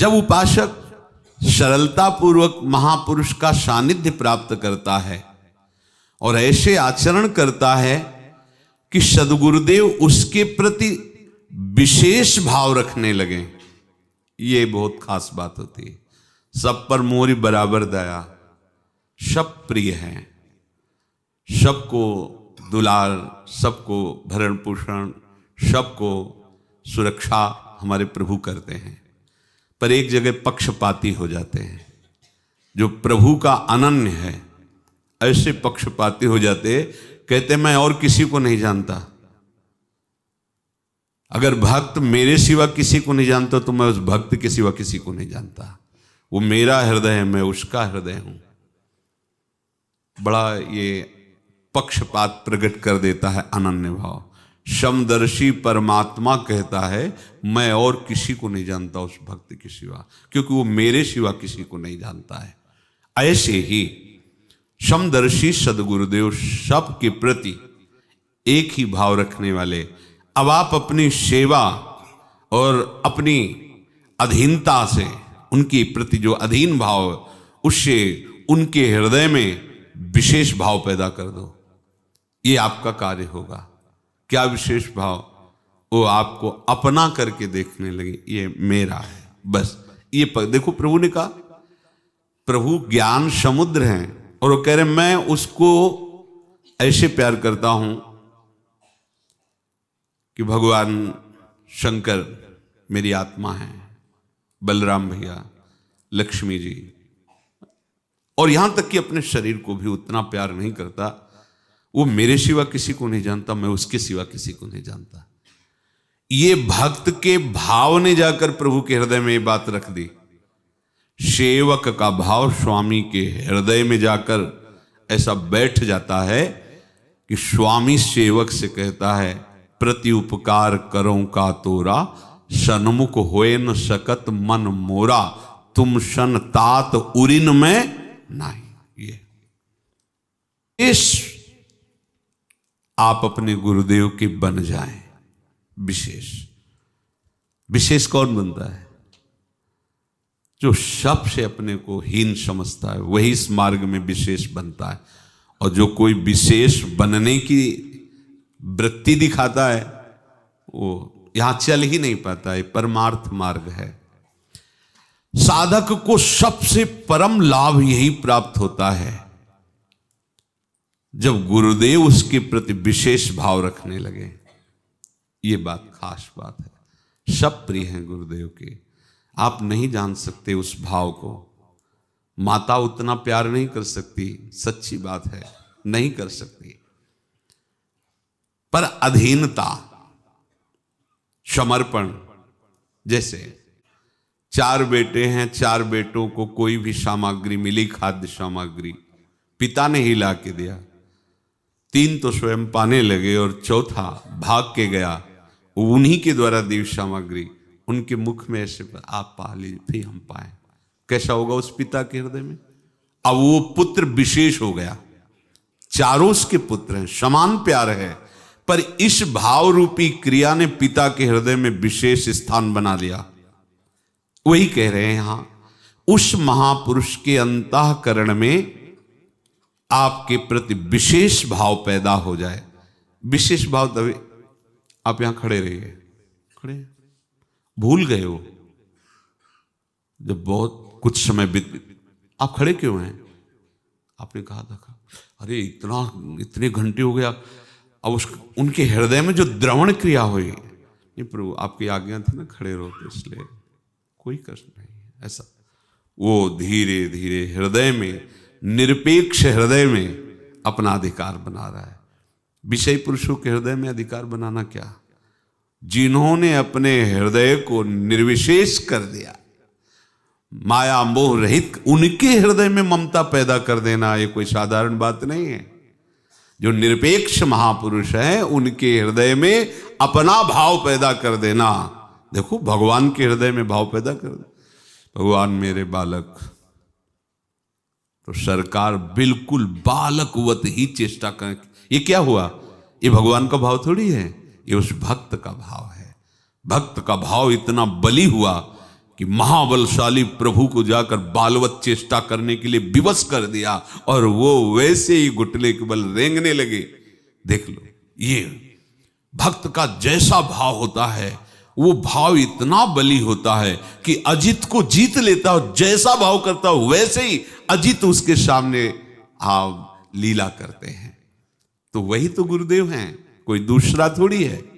जब उपासक सरलता पूर्वक महापुरुष का सानिध्य प्राप्त करता है और ऐसे आचरण करता है कि सद्गुरुदेव उसके प्रति विशेष भाव रखने लगे, ये बहुत खास बात होती है। सब पर मोरी बराबर दया, सब प्रिय हैं, सबको दुलार, सबको भरण पोषण, सबको सुरक्षा हमारे प्रभु करते हैं। पर एक जगह पक्षपाती हो जाते हैं। जो प्रभु का अनन्य है ऐसे पक्षपाती हो जाते, कहते मैं और किसी को नहीं जानता। अगर भक्त मेरे सिवा किसी को नहीं जानता तो मैं उस भक्त के सिवा किसी को नहीं जानता। वो मेरा हृदय है, मैं उसका हृदय हूं। बड़ा ये पक्षपात प्रकट कर देता है अनन्य भाव। समदर्शी परमात्मा कहता है मैं और किसी को नहीं जानता उस भक्त के सिवा, क्योंकि वो मेरे सिवा किसी को नहीं जानता है। ऐसे ही समदर्शी सद्गुरुदेव सब के प्रति एक ही भाव रखने वाले। अब आप अपनी सेवा और अपनी अधीनता से उनके प्रति जो अधीन भाव, उससे उनके हृदय में विशेष भाव पैदा कर दो। ये आपका कार्य होगा। क्या विशेष भाव? वो आपको अपना करके देखने लगे, ये मेरा है बस। ये देखो प्रभु ने कहा, प्रभु ज्ञान समुद्र हैं और वो कह रहे मैं उसको ऐसे प्यार करता हूं कि भगवान शंकर मेरी आत्मा है, बलराम भैया, लक्ष्मी जी, और यहां तक कि अपने शरीर को भी उतना प्यार नहीं करता। वो मेरे सिवा किसी को नहीं जानता, मैं उसके सिवा किसी को नहीं जानता। ये भक्त के भाव ने जाकर प्रभु के हृदय में ये बात रख दी। सेवक का भाव स्वामी के हृदय में जाकर ऐसा बैठ जाता है कि स्वामी सेवक से कहता है प्रति उपकार करो का तोरा, सन्मुख होए न सकत मन मोरा, तुम सन तात उरिन में नहीं। ये इस आप अपने गुरुदेव के बन जाएं। विशेष विशेष कौन बनता है? जो सबसे अपने को हीन समझता है वही इस मार्ग में विशेष बनता है। और जो कोई विशेष बनने की वृत्ति दिखाता है वो यहां चल ही नहीं पाता है। परमार्थ मार्ग है। साधक को सबसे परम लाभ यही प्राप्त होता है जब गुरुदेव उसके प्रति विशेष भाव रखने लगे। ये बात खास बात है। सब प्रिय हैं गुरुदेव के, आप नहीं जान सकते उस भाव को। माता उतना प्यार नहीं कर सकती, सच्ची बात है, नहीं कर सकती। पर अधीनता, समर्पण, जैसे 4 बेटे हैं, 4 बेटों को कोई भी सामग्री मिली, खाद्य सामग्री, पिता ने ही ला के दिया। 3 तो स्वयं पाने लगे और चौथा भाग के गया। उन्हीं के द्वारा दी सामग्री उनके मुख में ऐसे आप पा लीजिए, फिर हम पाए। कैसा होगा उस पिता के हृदय में? अब वो पुत्र विशेष हो गया। चारों उसके पुत्र हैं, समान प्यार है, पर इस भाव रूपी क्रिया ने पिता के हृदय में विशेष स्थान बना लिया। वही कह रहे हैं यहां, उस महापुरुष के अंतःकरण में आपके प्रति विशेष भाव पैदा हो जाए। विशेष भाव तभी आप यहां खड़े रहिए, खड़े भूल गए हो जब बहुत कुछ समय बीत, आप खड़े क्यों हैं? आपने कहा था अरे इतने घंटे हो गया। अब उनके हृदय में जो द्रवण क्रिया हुई, नहीं प्रभु आपकी आज्ञा थी ना खड़े रहो, तो इसलिए कोई कष्ट नहीं। ऐसा वो धीरे धीरे हृदय में, निरपेक्ष हृदय में अपना अधिकार बना रहा है। विषय पुरुषों के हृदय में अधिकार बनाना क्या? जिन्होंने अपने हृदय को निर्विशेष कर दिया, माया मोह रहित, उनके हृदय में ममता पैदा कर देना ये कोई साधारण बात नहीं है। जो निरपेक्ष महापुरुष है उनके हृदय में अपना भाव पैदा कर देना। देखो भगवान के हृदय में भाव पैदा कर दे, भगवान मेरे बालक, तो सरकार बिल्कुल बालकवत ही चेष्टा करें। ये क्या हुआ? ये भगवान का भाव थोड़ी है, ये उस भक्त का भाव है। भक्त का भाव इतना बली हुआ कि महाबलशाली प्रभु को जाकर बालवत चेष्टा करने के लिए विवश कर दिया और वो वैसे ही घुटने के बल रेंगने लगे। देख लो, ये भक्त का जैसा भाव होता है वो भाव इतना बली होता है कि अजित को जीत लेता हो। जैसा भाव करता हो वैसे ही अजित उसके सामने लीला करते हैं। तो वही तो गुरुदेव हैं, कोई दूसरा थोड़ी है।